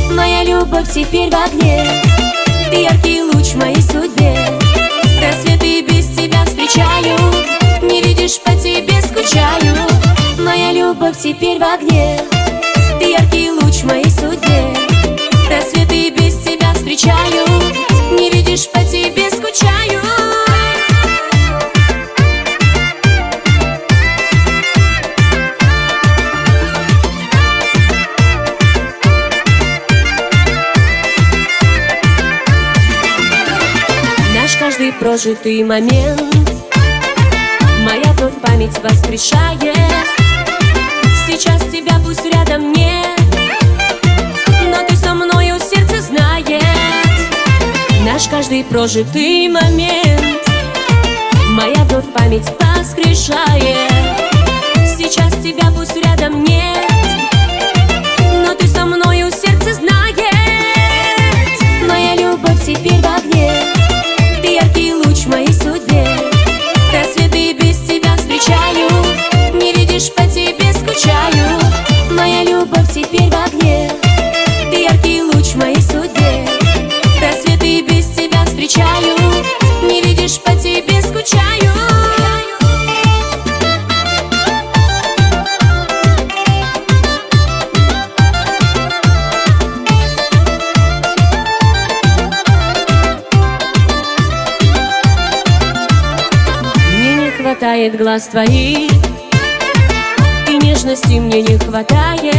Моя любовь теперь в огне, ты яркий луч в моей судьбе. Рассветы без тебя встречаю, не видишь, по тебе скучаю. Моя любовь теперь в огне, ты яркий луч в моей судьбе. Рассветы без тебя встречаю, не видишь, по тебе скучаю. Наш каждый прожитый момент моя вновь память воскрешает. Сейчас тебя пусть рядом нет, но ты со мною сердце знает. Наш каждый прожитый момент моя вновь память воскрешает. Сейчас тебя пусть рядом нет, но ты со мною сердце знает. Моя любовь теперь в огне, ты яркий луч в моей судьбе. Рассветы без тебя встречаю, не видишь, по тебе скучаю. Моя любовь теперь в огне, ты яркий луч в моей судьбе. Рассветы без тебя встречаю, не видишь, по тебе скучаю. Мне не хватает глаз твоих, и нежности мне не хватает.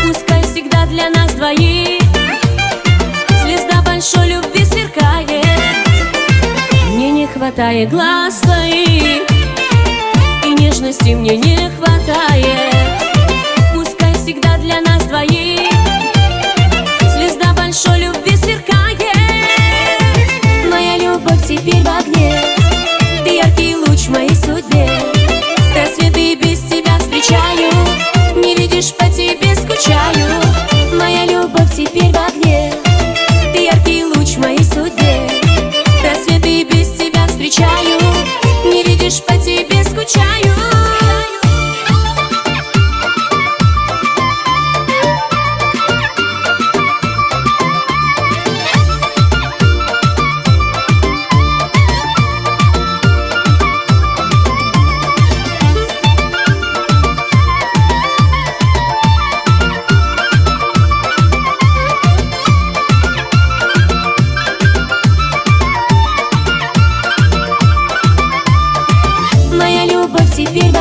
Пускай всегда для нас двоих звезда большой любви сверкает. Мне не хватает глаз твоих, и нежности мне не хватает. Пускай всегда для нас двоих звезда большой любви сверкает. Моя любовь теперь в огне, ты яркий луч в моей судьбе. Рассветы без тебя встречаю, не видишь, по тебе скучаю. Моя любовь теперь в огне, ты яркий луч в моей судьбе. Рассветы без тебя встречаю, не видишь, по тебе скучаю. Моя любовь теперь в